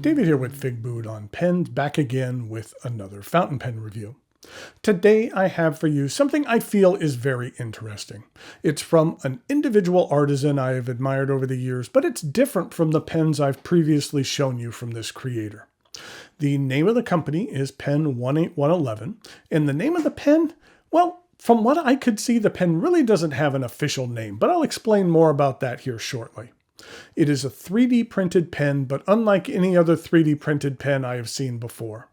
David here with Figboot on Pens, back again with another fountain pen review. Today I have for you something I feel is very interesting. It's from an individual artisan I have admired over the years, but it's different from the pens I've previously shown you from this creator. The name of the company is Pen 18111, and the name of the pen, well, from what I could see, the pen really doesn't have an official name, but I'll explain more about that here shortly. It is a 3D printed pen, but unlike any other 3D printed pen I have seen before.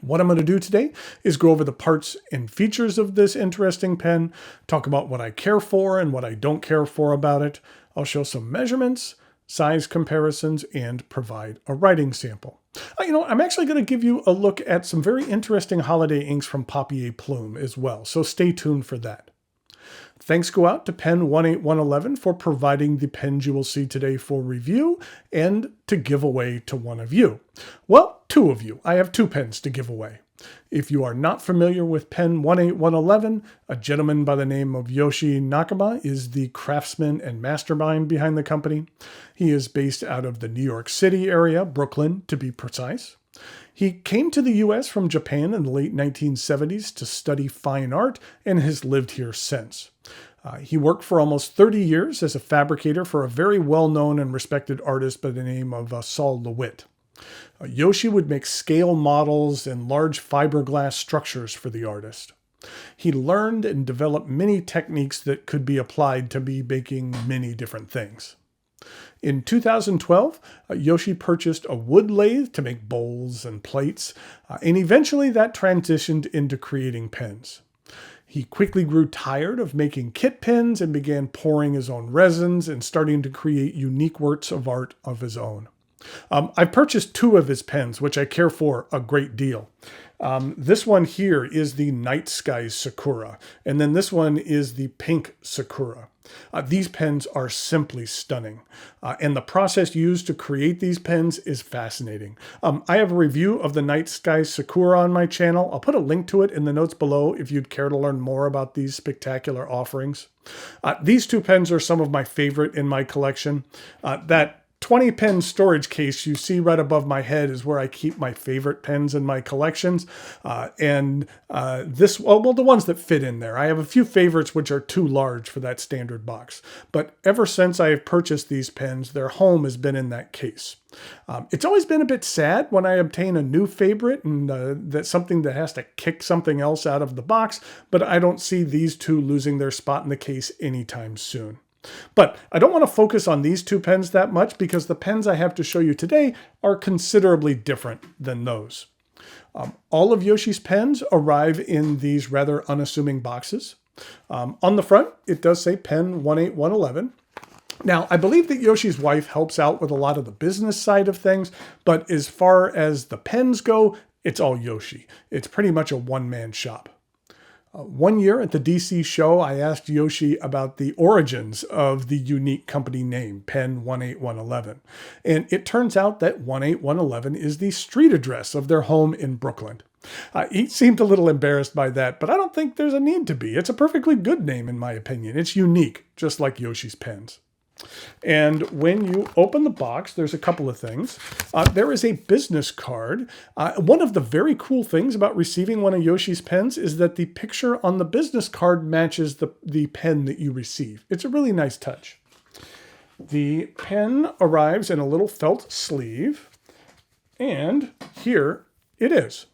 What I'm going to do today is go over the parts and features of this interesting pen, talk about what I care for and what I don't care for about it. I'll show some measurements, size comparisons, and provide a writing sample. I'm actually going to give you a look at some very interesting holiday inks from Papier Plume as well, so stay tuned for that. Thanks go out to Pen 18111 for providing the pens you will see today for review and to give away to one of you. Well, two of you. I have two pens to give away. If you are not familiar with Pen 18111, a gentleman by the name of Yoshi Nakama is the craftsman and mastermind behind the company. He is based out of the New York City area, Brooklyn to be precise. He came to the U.S. from Japan in the late 1970s to study fine art and has lived here since. He worked for almost 30 years as a fabricator for a very well-known and respected artist by the name of Saul LeWitt. Yoshi would make scale models and large fiberglass structures for the artist. He learned and developed many techniques that could be applied to be making many different things. In 2012, Yoshi purchased a wood lathe to make bowls and plates, and eventually that transitioned into creating pens. He quickly grew tired of making kit pens and began pouring his own resins and starting to create unique works of art of his own. I've purchased two of his pens, which I care for a great deal. This one here is the Night Sky Sakura, and then this one is the Pink Sakura. These pens are simply stunning, and the process used to create these pens is fascinating. I have a review of the Night Sky Sakura on my channel. I'll put a link to it in the notes below if you'd care to learn more about these spectacular offerings. These two pens are some of my favorite in my collection. That 20 pen storage case you see right above my head is where I keep my favorite pens in my collections. The ones that fit in there. I have a few favorites which are too large for that standard box. But ever since I have purchased these pens, their home has been in that case. It's always been a bit sad when I obtain a new favorite and that's something that has to kick something else out of the box, but I don't see these two losing their spot in the case anytime soon. But I don't want to focus on these two pens that much because the pens I have to show you today are considerably different than those. All of Yoshi's pens arrive in these rather unassuming boxes. On the front, it does say Pen 18111. Now, I believe that Yoshi's wife helps out with a lot of the business side of things, but as far as the pens go, it's all Yoshi. It's pretty much a one-man shop. One year at the DC show, I asked Yoshi about the origins of the unique company name, Pen 18111. And it turns out that 18111 is the street address of their home in Brooklyn. He seemed a little embarrassed by that, but I don't think there's a need to be. It's a perfectly good name, in my opinion. It's unique, just like Yoshi's pens. And when you open the box, there's a couple of things. There is a business card. One of the very cool things about receiving one of Yoshi's pens is that the picture on the business card matches the pen that you receive. It's a really nice touch. The pen arrives in a little felt sleeve, and here it is.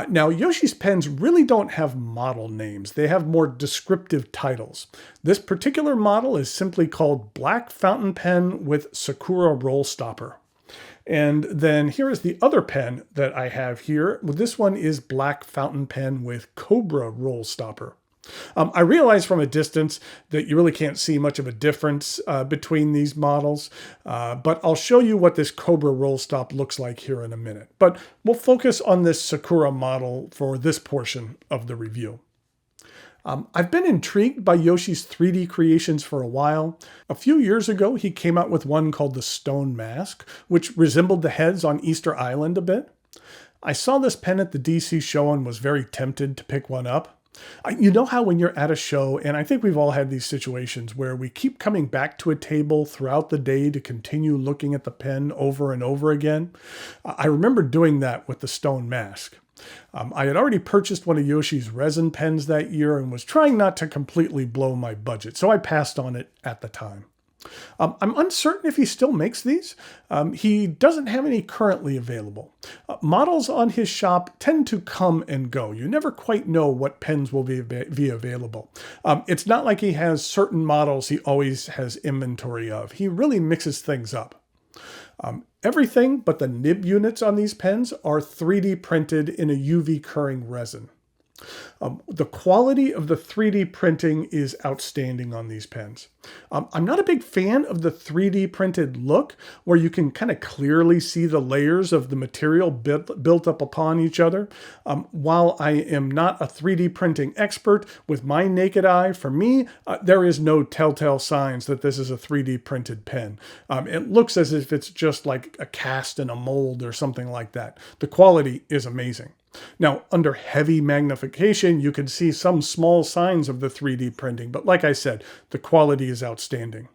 Now, Yoshi's pens really don't have model names. They have more descriptive titles. This particular model is simply called Black Fountain Pen with Sakura Roll Stopper. And then here is the other pen that I have here. This one is Black Fountain Pen with Cobra Roll Stopper. I realize from a distance that you really can't see much of a difference between these models, but I'll show you what this Cobra roll stop looks like here in a minute. But we'll focus on this Sakura model for this portion of the review. I've been intrigued by Yoshi's 3D creations for a while. A few years ago, he came out with one called the Stone Mask, which resembled the heads on Easter Island a bit. I saw this pen at the DC show and was very tempted to pick one up. You know how when you're at a show, and I think we've all had these situations where we keep coming back to a table throughout the day to continue looking at the pen over and over again? I remember doing that with the Stone Mask. I had already purchased one of Yoshi's resin pens that year and was trying not to completely blow my budget, so I passed on it at the time. I'm uncertain if he still makes these. He doesn't have any currently available. Models on his shop tend to come and go. You never quite know what pens will be available. It's not like he has certain models he always has inventory of. He really mixes things up. Everything but the nib units on these pens are 3D printed in a UV curing resin. The quality of the 3D printing is outstanding on these pens. I'm not a big fan of the 3D printed look where you can kind of clearly see the layers of the material built up upon each other. While I am not a 3D printing expert, with my naked eye, for me, there is no telltale signs that this is a 3D printed pen. It looks as if it's just like a cast in a mold or something like that. The quality is amazing. Now, under heavy magnification, you can see some small signs of the 3D printing, but like I said, the quality is outstanding.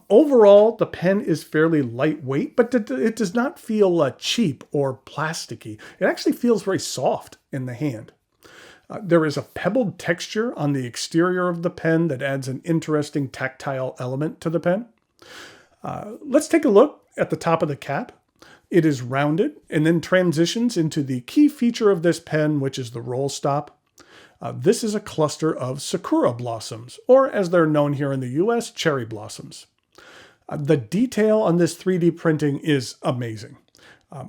Overall, the pen is fairly lightweight, but it does not feel cheap or plasticky. It actually feels very soft in the hand. There is a pebbled texture on the exterior of the pen that adds an interesting tactile element to the pen. Let's take a look at the top of the cap. It is rounded and then transitions into the key feature of this pen, which is the roll stop. This is a cluster of Sakura blossoms, or as they're known here in the US, cherry blossoms. The detail on this 3D printing is amazing.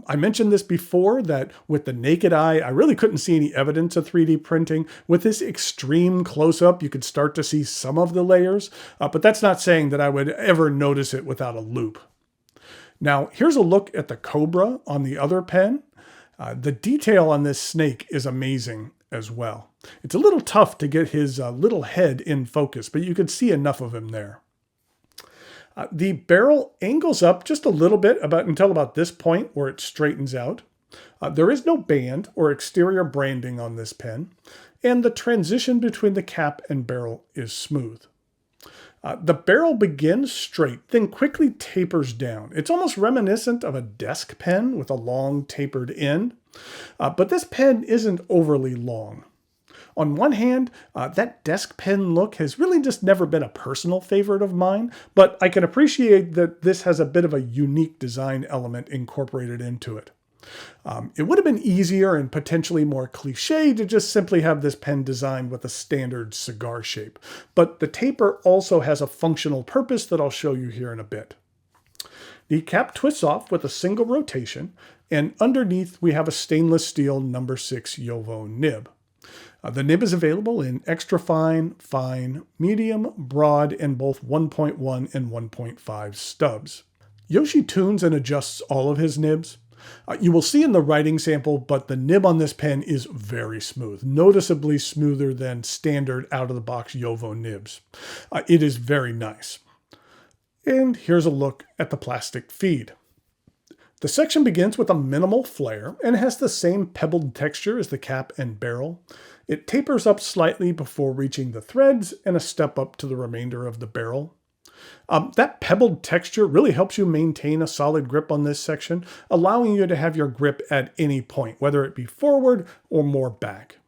I mentioned this before, that with the naked eye, I really couldn't see any evidence of 3D printing. With this extreme close-up, you could start to see some of the layers, but that's not saying that I would ever notice it without a loupe. Now, here's a look at the Cobra on the other pen. The detail on this snake is amazing as well. It's a little tough to get his little head in focus, but you can see enough of him there. The barrel angles up just a little bit until about this point where it straightens out. There is no band or exterior branding on this pen, and the transition between the cap and barrel is smooth. The barrel begins straight, then quickly tapers down. It's almost reminiscent of a desk pen with a long tapered end, but this pen isn't overly long. On one hand, that desk pen look has really just never been a personal favorite of mine, but I can appreciate that this has a bit of a unique design element incorporated into it. It would have been easier and potentially more cliche to just simply have this pen designed with a standard cigar shape, but the taper also has a functional purpose that I'll show you here in a bit. The cap twists off with a single rotation, and underneath we have a stainless steel number 6 Yovo nib. The nib is available in extra fine, fine, medium, broad, and both 1.1 and 1.5 stubs. Yoshi tunes and adjusts all of his nibs. You will see in the writing sample, but the nib on this pen is very smooth, noticeably smoother than standard out-of-the-box Yovo nibs. It is very nice. And here's a look at the plastic feed. The section begins with a minimal flare and has the same pebbled texture as the cap and barrel. It tapers up slightly before reaching the threads and a step up to the remainder of the barrel. That pebbled texture really helps you maintain a solid grip on this section, allowing you to have your grip at any point, whether it be forward or more back.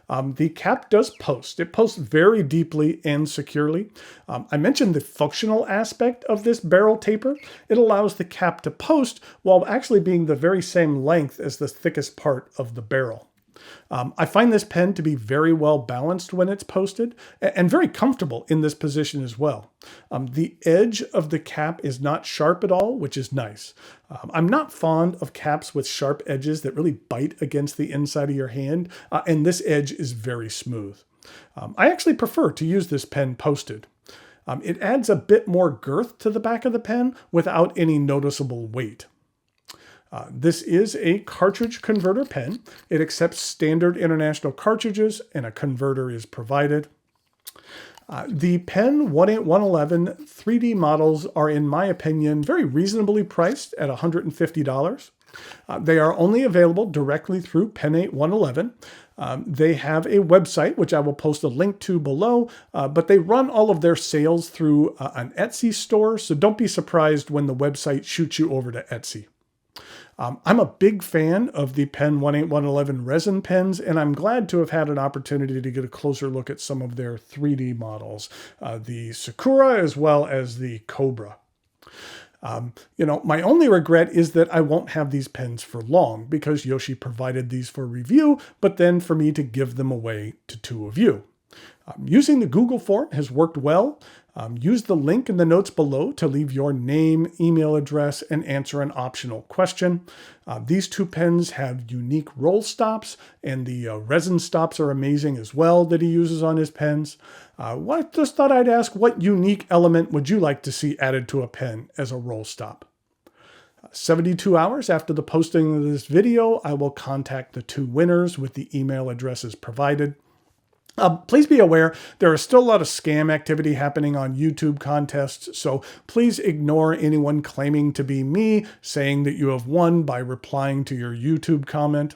The cap does post. It posts very deeply and securely. I mentioned the functional aspect of this barrel taper. It allows the cap to post while actually being the very same length as the thickest part of the barrel. I find this pen to be very well balanced when it's posted and very comfortable in this position as well. The edge of the cap is not sharp at all, which is nice. I'm not fond of caps with sharp edges that really bite against the inside of your hand, and this edge is very smooth. I actually prefer to use this pen posted. It adds a bit more girth to the back of the pen without any noticeable weight. This is a cartridge converter pen. It accepts standard international cartridges and a converter is provided. The Pen 111 3D models are, in my opinion, very reasonably priced at $150. They are only available directly through Pen 8 111. They have a website, which I will post a link to below, but they run all of their sales through an Etsy store, so don't be surprised when the website shoots you over to Etsy. I'm a big fan of the Pen 18111 resin pens, and I'm glad to have had an opportunity to get a closer look at some of their 3D models, the Sakura as well as the Cobra. My only regret is that I won't have these pens for long because Yoshi provided these for review, but then for me to give them away to two of you. Using the Google form has worked well. Use the link in the notes below to leave your name, email address, and answer an optional question. These two pens have unique roll stops, and the resin stops are amazing as well that he uses on his pens. Just thought I'd ask, what unique element would you like to see added to a pen as a roll stop? 72 hours after the posting of this video, I will contact the two winners with the email addresses provided. Please be aware there is still a lot of scam activity happening on YouTube contests, so please ignore anyone claiming to be me saying that you have won by replying to your YouTube comment.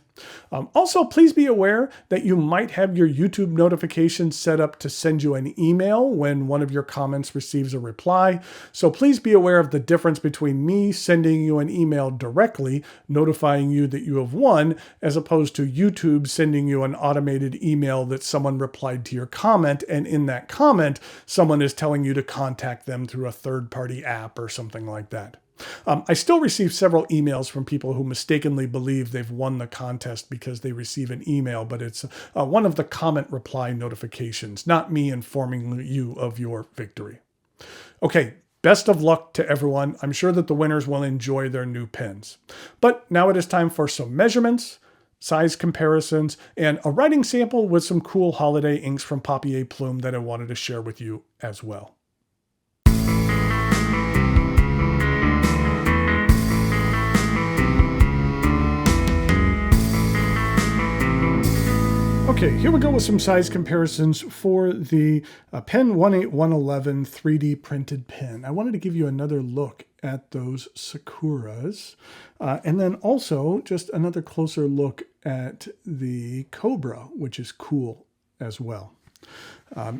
Also, please be aware that you might have your YouTube notifications set up to send you an email when one of your comments receives a reply. So please be aware of the difference between me sending you an email directly notifying you that you have won, as opposed to YouTube sending you an automated email that someone replied to your comment, and in that comment, someone is telling you to contact them through a third-party app or something like that. I still receive several emails from people who mistakenly believe they've won the contest because they receive an email, but it's one of the comment reply notifications, not me informing you of your victory. Okay, best of luck to everyone. I'm sure that the winners will enjoy their new pens. But now it is time for some measurements, size comparisons, and a writing sample with some cool holiday inks from Papier Plume that I wanted to share with you as well. Okay, here we go with some size comparisons for the Pen 18111 3D printed pen. I wanted to give you another look at those Sakuras, and then also just another closer look at the Cobra, which is cool as well.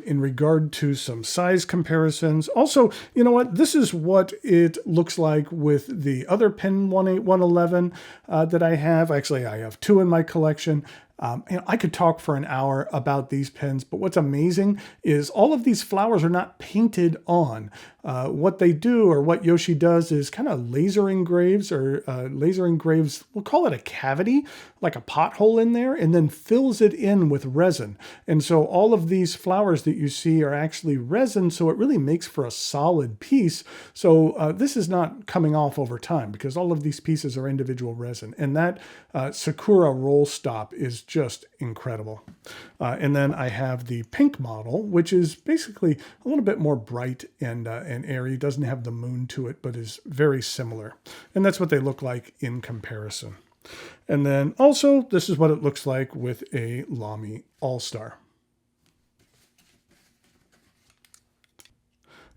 In regard to some size comparisons. Also, you know what? This is what it looks like with the other Pen 18111 that I have. Actually, I have two in my collection. I could talk for an hour about these pens, but what's amazing is all of these flowers are not painted on. What they do, or what Yoshi does, is kind of laser engraves, we'll call it a cavity, like a pothole in there, and then fills it in with resin. And so all of these flowers that you see are actually resin, so it really makes for a solid piece. So this is not coming off over time because all of these pieces are individual resin. And that Sakura roll stop is just incredible. And then I have the pink model, which is basically a little bit more bright and airy. Doesn't have the moon to it, but is very similar. And that's what they look like in comparison. And then also, this is what it looks like with a Lamy All-Star.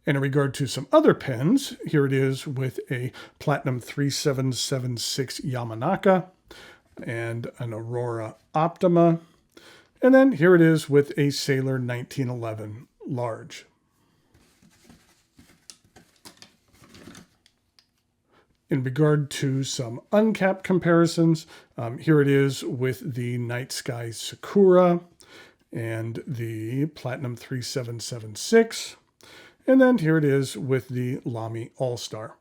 And in regard to some other pens, here it is with a Platinum 3776 Yamanaka and an Aurora Optima. And then here it is with a Sailor 1911 Large. In regard to some uncapped comparisons, here it is with the Night Sky Sakura and the Platinum 3776. And then here it is with the Lamy All-Star.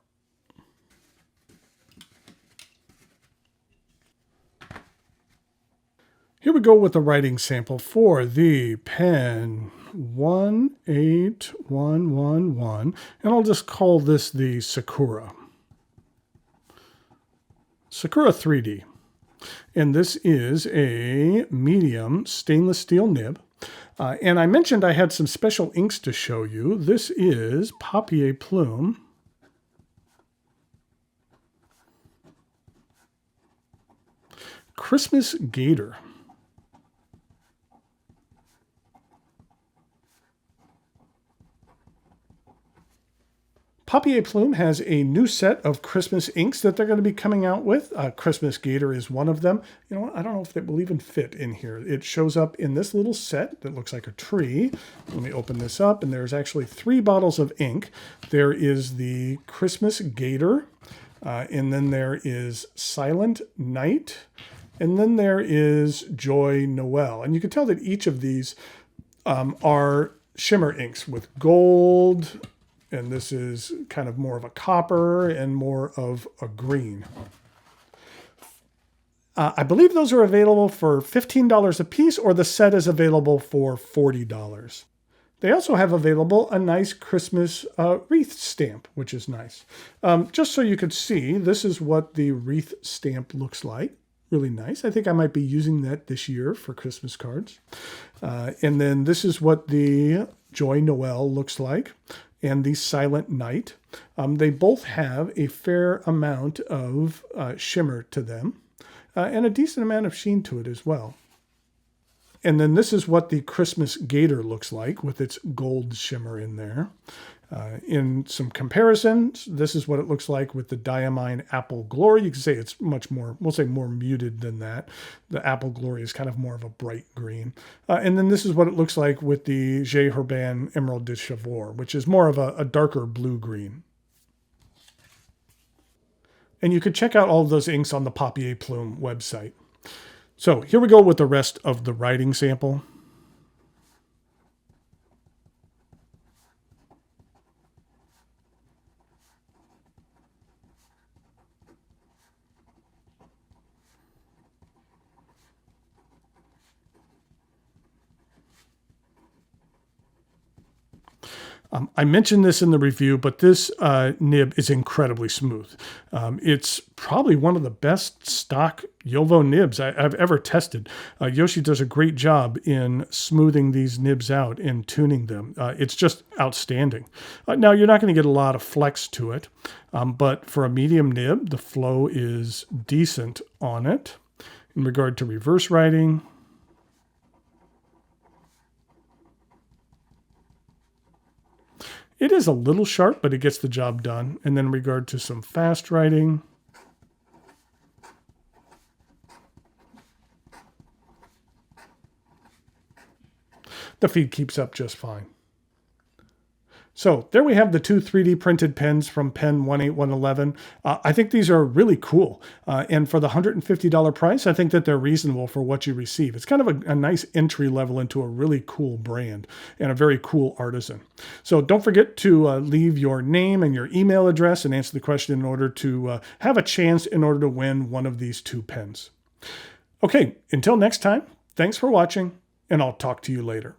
Here we go with the writing sample for the Pen 18111, and I'll just call this the Sakura. Sakura 3D. And this is a medium stainless steel nib. And I mentioned I had some special inks to show you. This is Papier Plume. Christmas Gator. Papier Plume has a new set of Christmas inks that they're going to be coming out with. Christmas Gator is one of them. You know what? I don't know if they will even fit in here. It shows up in this little set that looks like a tree. Let me open this up, and there's actually 3 bottles of ink. There is the Christmas Gator, and then there is Silent Night, and then there is Joy Noel. And you can tell that each of these are shimmer inks with gold, and this is kind of more of a copper and more of a green. I believe those are available for $15 a piece, or the set is available for $40. They also have available a nice Christmas wreath stamp, which is nice. Just so you could see, this is what the wreath stamp looks like. Really nice. I think I might be using that this year for Christmas cards. And then this is what the Joy Noel looks like, and the Silent Night. They both have a fair amount of shimmer to them, and a decent amount of sheen to it as well. And then this is what the Christmas Gator looks like with its gold shimmer in there. In some comparisons, this is what it looks like with the Diamine Apple Glory. You can say it's much more, we'll say more muted than that. The Apple Glory is kind of more of a bright green. And then this is what it looks like with the J. Herbin Emerald de Chavour, which is more of a darker blue-green. And you could check out all of those inks on the Papier Plume website. So here we go with the rest of the writing sample. I mentioned this in the review, but this nib is incredibly smooth. It's probably one of the best stock Jowo nibs I've ever tested. Yoshi does a great job in smoothing these nibs out and tuning them. It's just outstanding. Now, you're not going to get a lot of flex to it, but for a medium nib, the flow is decent on it. In regard to reverse writing, it is a little sharp, but it gets the job done. And then in regard to some fast writing, the feed keeps up just fine. So there we have the 2 3D printed pens from Pen 18111. I think these are really cool. And for the $150 price, I think that they're reasonable for what you receive. It's kind of a nice entry level into a really cool brand and a very cool artisan. So don't forget to leave your name and your email address and answer the question in order to have a chance in order to win one of these 2 pens. Okay, until next time, thanks for watching, and I'll talk to you later.